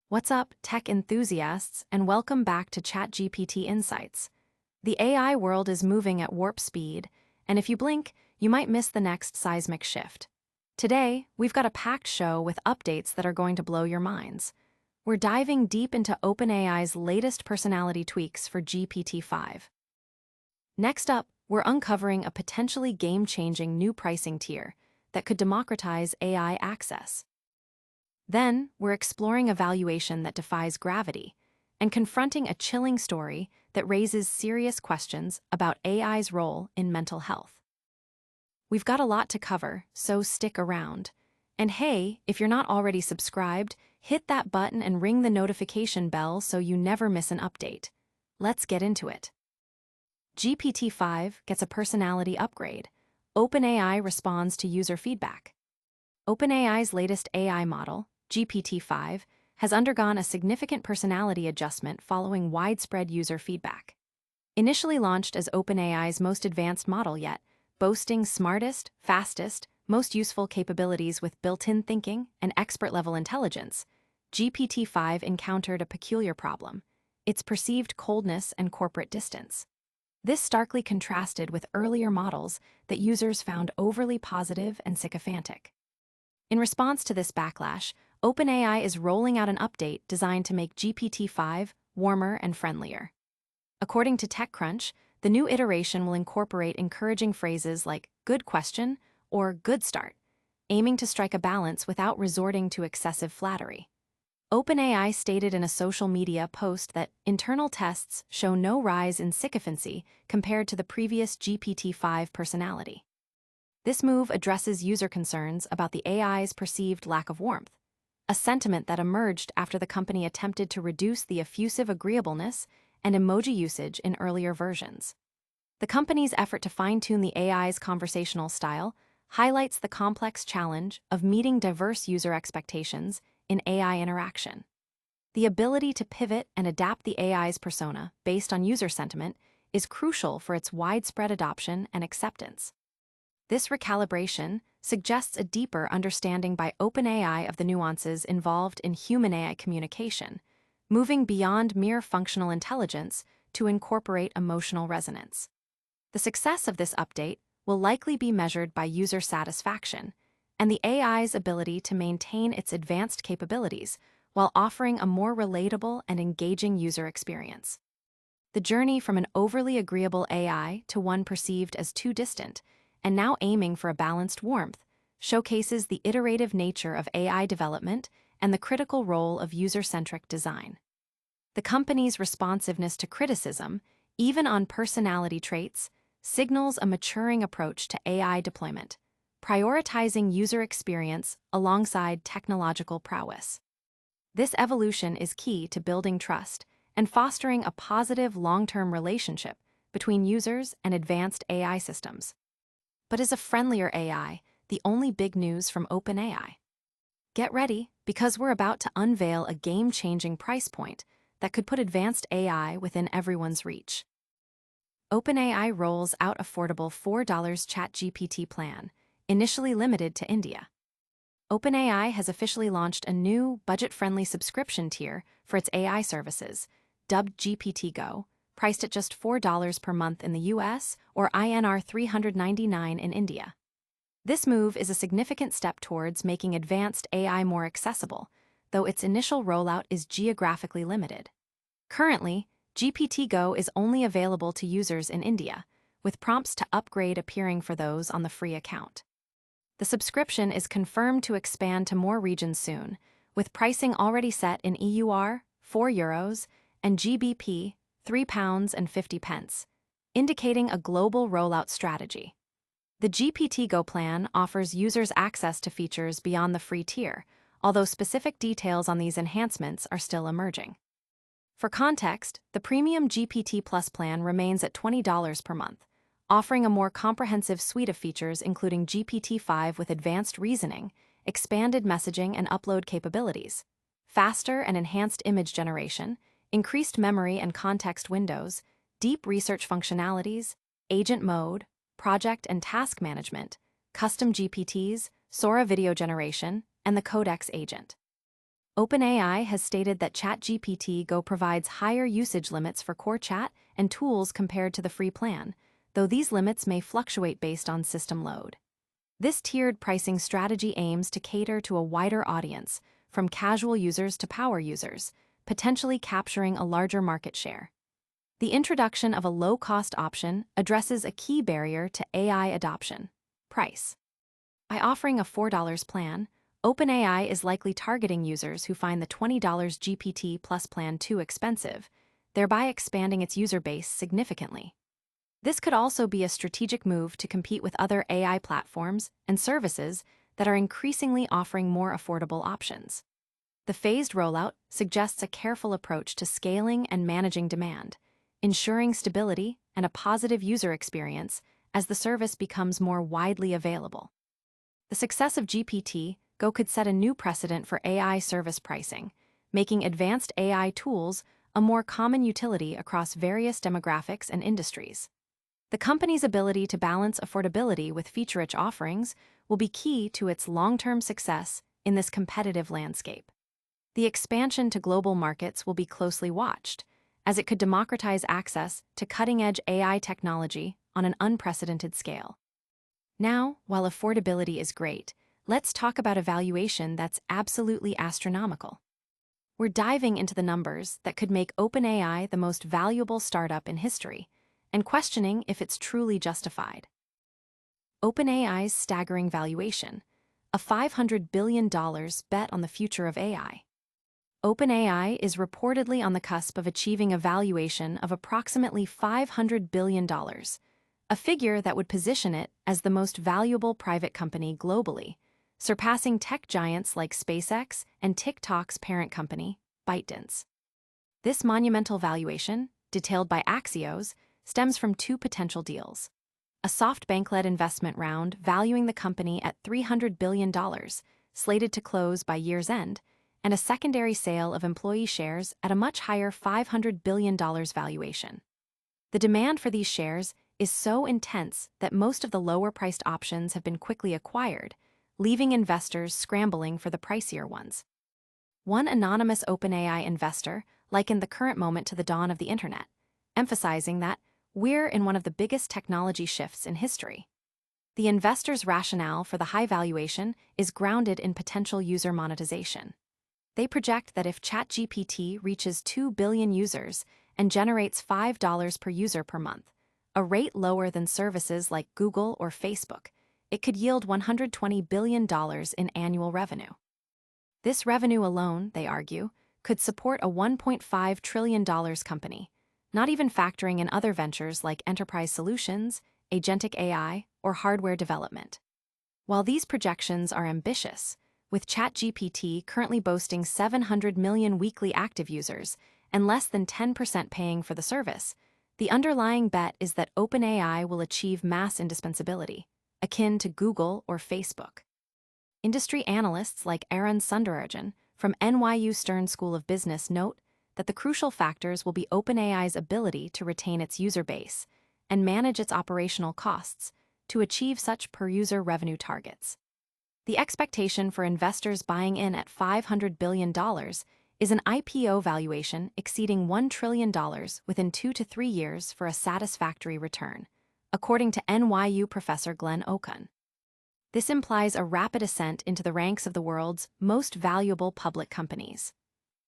What's up, tech enthusiasts, and welcome back to ChatGPT Insights. The AI world is moving at warp speed, and if you blink, you might miss the next seismic shift. Today, we've got a packed show with updates that are going to blow your minds. We're diving deep into OpenAI's latest personality tweaks for GPT-5. Next up, we're uncovering a potentially game-changing new pricing tier that could democratize AI access. Then, we're exploring a valuation that defies gravity and confronting a chilling story that raises serious questions about AI's role in mental health. We've got a lot to cover, so stick around. And hey, if you're not already subscribed, hit that button and ring the notification bell so you never miss an update. Let's get into it. GPT-5 gets a personality upgrade. OpenAI responds to user feedback. OpenAI's latest AI model, GPT-5, has undergone a significant personality adjustment following widespread user feedback. Initially launched as OpenAI's most advanced model yet, boasting smartest, fastest, most useful capabilities with built-in thinking and expert-level intelligence, GPT-5 encountered a peculiar problem: its perceived coldness and corporate distance. This starkly contrasted with earlier models that users found overly positive and sycophantic. In response to this backlash, OpenAI is rolling out an update designed to make GPT-5 warmer and friendlier. According to TechCrunch, the new iteration will incorporate encouraging phrases like "good question" or "good start," aiming to strike a balance without resorting to excessive flattery. OpenAI stated in a social media post that internal tests show no rise in sycophancy compared to the previous GPT-5 personality. This move addresses user concerns about the AI's perceived lack of warmth, a sentiment that emerged after the company attempted to reduce the effusive agreeableness and emoji usage in earlier versions. The company's effort to fine-tune the AI's conversational style highlights the complex challenge of meeting diverse user expectations in AI interaction. The ability to pivot and adapt the AI's persona based on user sentiment is crucial for its widespread adoption and acceptance. This recalibration suggests a deeper understanding by OpenAI of the nuances involved in human-AI communication, moving beyond mere functional intelligence to incorporate emotional resonance. The success of this update will likely be measured by user satisfaction and the AI's ability to maintain its advanced capabilities while offering a more relatable and engaging user experience. The journey from an overly agreeable AI to one perceived as too distant and now aiming for a balanced warmth showcases the iterative nature of AI development and the critical role of user-centric design. The company's responsiveness to criticism, even on personality traits, signals a maturing approach to AI deployment, prioritizing user experience alongside technological prowess. This evolution is key to building trust and fostering a positive long-term relationship between users and advanced AI systems. But is a friendlier AI the only big news from OpenAI? Get ready, because we're about to unveil a game-changing price point that could put advanced AI within everyone's reach. OpenAI rolls out affordable $4 ChatGPT plan, initially limited to India. OpenAI has officially launched a new, budget-friendly subscription tier for its AI services, dubbed GPT Go, priced at just $4 per month in the US or INR 399 in India. This move is a significant step towards making advanced AI more accessible, though its initial rollout is geographically limited. Currently, GPT Go is only available to users in India, with prompts to upgrade appearing for those on the free account. The subscription is confirmed to expand to more regions soon, with pricing already set in EUR, €4, and GBP, £3.50, indicating a global rollout strategy. The GPT Go plan offers users access to features beyond the free tier, although specific details on these enhancements are still emerging. For context, the premium GPT Plus plan remains at $20 per month, offering a more comprehensive suite of features including GPT-5 with advanced reasoning, expanded messaging and upload capabilities, faster and enhanced image generation, increased memory and context windows, deep research functionalities, agent mode, project and task management, custom GPTs, Sora video generation, and the Codex agent. OpenAI has stated that ChatGPT Go provides higher usage limits for core chat and tools compared to the free plan, though these limits may fluctuate based on system load. This tiered pricing strategy aims to cater to a wider audience, from casual users to power users, potentially capturing a larger market share. The introduction of a low-cost option addresses a key barrier to AI adoption: price. By offering a $4 plan, OpenAI is likely targeting users who find the $20 GPT Plus plan too expensive, thereby expanding its user base significantly. This could also be a strategic move to compete with other AI platforms and services that are increasingly offering more affordable options. The phased rollout suggests a careful approach to scaling and managing demand, ensuring stability and a positive user experience as the service becomes more widely available. The success of GPT Go could set a new precedent for AI service pricing, making advanced AI tools a more common utility across various demographics and industries. The company's ability to balance affordability with feature-rich offerings will be key to its long-term success in this competitive landscape. The expansion to global markets will be closely watched, as it could democratize access to cutting-edge AI technology on an unprecedented scale. Now, while affordability is great, let's talk about a valuation that's absolutely astronomical. We're diving into the numbers that could make OpenAI the most valuable startup in history, and questioning if it's truly justified. OpenAI's staggering valuation, a $500 billion bet on the future of AI. OpenAI is reportedly on the cusp of achieving a valuation of approximately $500 billion, a figure that would position it as the most valuable private company globally, surpassing tech giants like SpaceX and TikTok's parent company, ByteDance. This monumental valuation, detailed by Axios, stems from two potential deals: a SoftBank-led investment round valuing the company at $300 billion, slated to close by year's end, and a secondary sale of employee shares at a much higher $500 billion valuation. The demand for these shares is so intense that most of the lower-priced options have been quickly acquired, leaving investors scrambling for the pricier ones. One anonymous OpenAI investor likened the current moment to the dawn of the internet, emphasizing that we're in one of the biggest technology shifts in history. The investor's rationale for the high valuation is grounded in potential user monetization. They project that if ChatGPT reaches 2 billion users and generates $5 per user per month, a rate lower than services like Google or Facebook, it could yield $120 billion in annual revenue. This revenue alone, they argue, could support a $1.5 trillion company, not even factoring in other ventures like enterprise solutions, agentic AI, or hardware development. While these projections are ambitious, with ChatGPT currently boasting 700 million weekly active users and less than 10% paying for the service, the underlying bet is that OpenAI will achieve mass indispensability, akin to Google or Facebook. Industry analysts like Arun Sundararajan from NYU Stern School of Business note that the crucial factors will be OpenAI's ability to retain its user base and manage its operational costs to achieve such per-user revenue targets. The expectation for investors buying in at $500 billion is an IPO valuation exceeding $1 trillion within 2 to 3 years for a satisfactory return, according to NYU professor Glenn Okun. This implies a rapid ascent into the ranks of the world's most valuable public companies.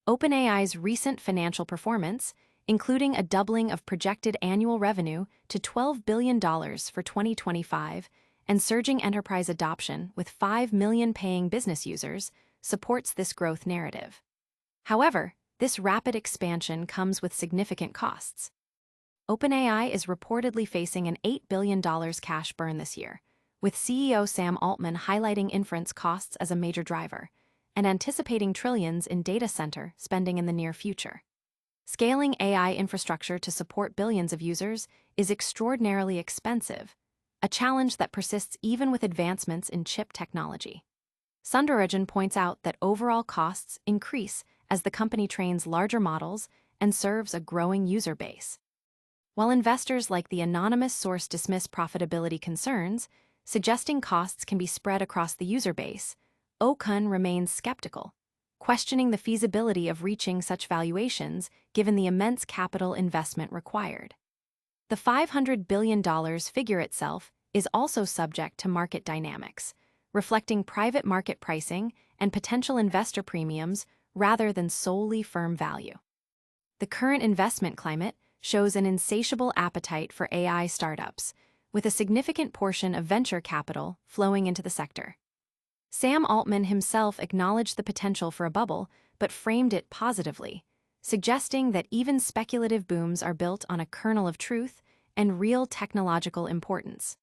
OpenAI's recent financial performance, including a doubling of projected annual revenue to $12 billion for 2025 and surging enterprise adoption with 5 million paying business users, supports this growth narrative. However, this rapid expansion comes with significant costs. OpenAI is reportedly facing an $8 billion cash burn this year, with CEO Sam Altman highlighting inference costs as a major driver and anticipating trillions in data center spending in the near future. Scaling AI infrastructure to support billions of users is extraordinarily expensive, a challenge that persists even with advancements in chip technology. Sundararajan points out that overall costs increase as the company trains larger models and serves a growing user base. While investors like the anonymous source dismiss profitability concerns, suggesting costs can be spread across the user base, Okun remains skeptical, questioning the feasibility of reaching such valuations given the immense capital investment required. The $500 billion figure itself is also subject to market dynamics, reflecting private market pricing and potential investor premiums rather than solely firm value. The current investment climate shows an insatiable appetite for AI startups, with a significant portion of venture capital flowing into the sector. Sam Altman himself acknowledged the potential for a bubble, but framed it positively, suggesting that even speculative booms are built on a kernel of truth and real technological importance.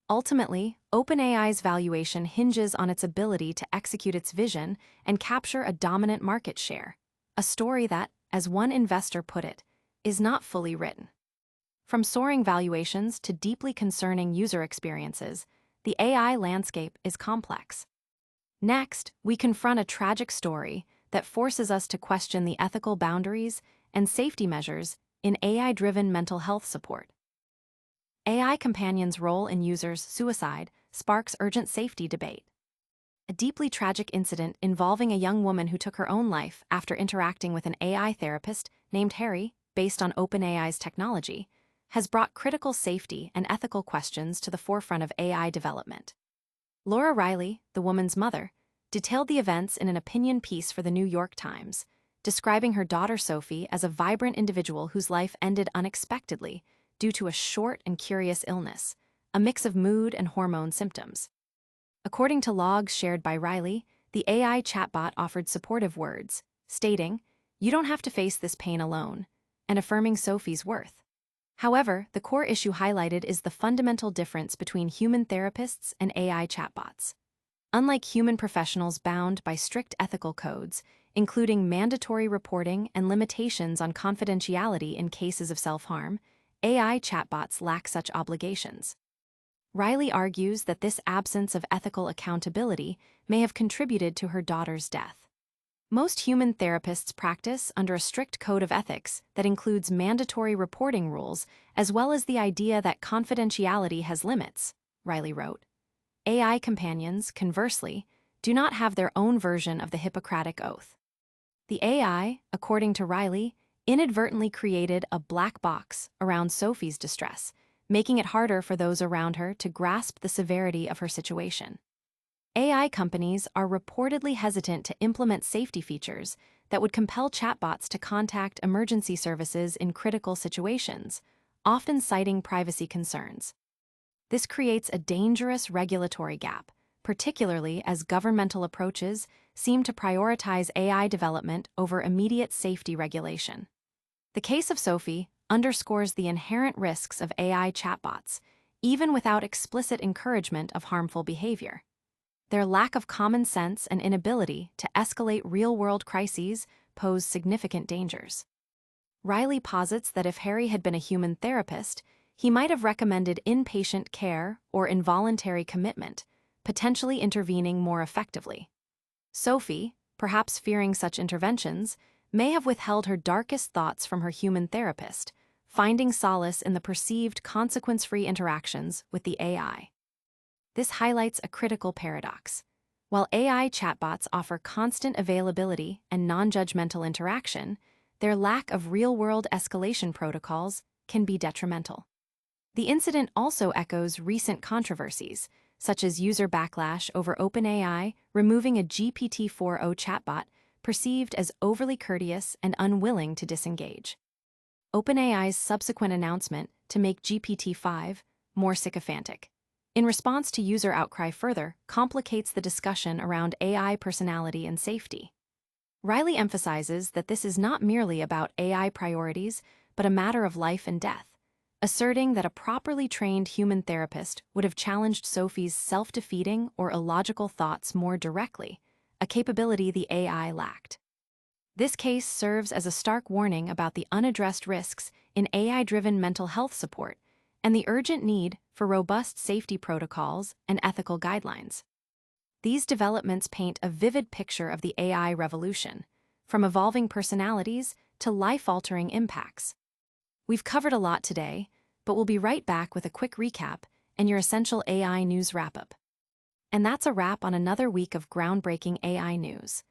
Ultimately, OpenAI's valuation hinges on its ability to execute its vision and capture a dominant market share, a story that, as one investor put it, is not fully written. From soaring valuations to deeply concerning user experiences, the AI landscape is complex. Next, we confront a tragic story that forces us to question the ethical boundaries and safety measures in AI-driven mental health support. AI companions' role in users' suicide sparks urgent safety debate. A deeply tragic incident involving a young woman who took her own life after interacting with an AI therapist named Harry, based on OpenAI's technology, has brought critical safety and ethical questions to the forefront of AI development. Laura Riley, the woman's mother, detailed the events in an opinion piece for the New York Times, describing her daughter Sophie as a vibrant individual whose life ended unexpectedly due to a short and curious illness, a mix of mood and hormone symptoms. According to logs shared by Riley, the AI chatbot offered supportive words, stating, "You don't have to face this pain alone," and affirming Sophie's worth. However, the core issue highlighted is the fundamental difference between human therapists and AI chatbots. Unlike human professionals bound by strict ethical codes, including mandatory reporting and limitations on confidentiality in cases of self-harm, AI chatbots lack such obligations. Riley argues that this absence of ethical accountability may have contributed to her daughter's death. Most human therapists practice under a strict code of ethics that includes mandatory reporting rules, as well as the idea that confidentiality has limits, Riley wrote. AI companions, conversely, do not have their own version of the Hippocratic Oath. The AI, according to Riley, inadvertently created a black box around Sophie's distress, making it harder for those around her to grasp the severity of her situation. AI companies are reportedly hesitant to implement safety features that would compel chatbots to contact emergency services in critical situations, often citing privacy concerns. This creates a dangerous regulatory gap, particularly as governmental approaches seem to prioritize AI development over immediate safety regulation. The case of Sophie underscores the inherent risks of AI chatbots, even without explicit encouragement of harmful behavior. Their lack of common sense and inability to escalate real-world crises pose significant dangers. Riley posits that if Harry had been a human therapist, he might have recommended inpatient care or involuntary commitment, potentially intervening more effectively. Sophie, perhaps fearing such interventions, may have withheld her darkest thoughts from her human therapist, finding solace in the perceived consequence-free interactions with the AI. This highlights a critical paradox. While AI chatbots offer constant availability and non-judgmental interaction, their lack of real-world escalation protocols can be detrimental. The incident also echoes recent controversies, such as user backlash over OpenAI removing a GPT-4o chatbot perceived as overly courteous and unwilling to disengage. OpenAI's subsequent announcement to make GPT-5 more sycophantic, in response to user outcry further, complicates the discussion around AI personality and safety. Riley emphasizes that this is not merely about AI priorities, but a matter of life and death, asserting that a properly trained human therapist would have challenged Sophie's self-defeating or illogical thoughts more directly, a capability the AI lacked. This case serves as a stark warning about the unaddressed risks in AI-driven mental health support and the urgent need for robust safety protocols and ethical guidelines. These developments paint a vivid picture of the AI revolution, from evolving personalities to life-altering impacts. We've covered a lot today, but we'll be right back with a quick recap and your essential AI news wrap-up. And that's a wrap on another week of groundbreaking AI news.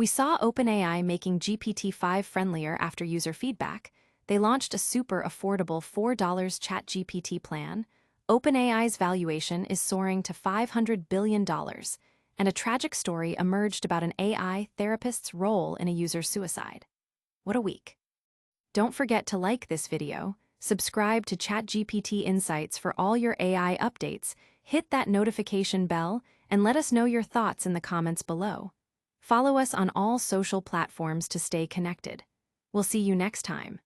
We saw OpenAI making GPT-5 friendlier after user feedback. They launched a super affordable $4 ChatGPT plan. OpenAI's valuation is soaring to $500 billion, and a tragic story emerged about an AI therapist's role in a user's suicide. What a week. Don't forget to like this video, subscribe to ChatGPT Insights for all your AI updates, hit that notification bell, and let us know your thoughts in the comments below. Follow us on all social platforms to stay connected. We'll see you next time.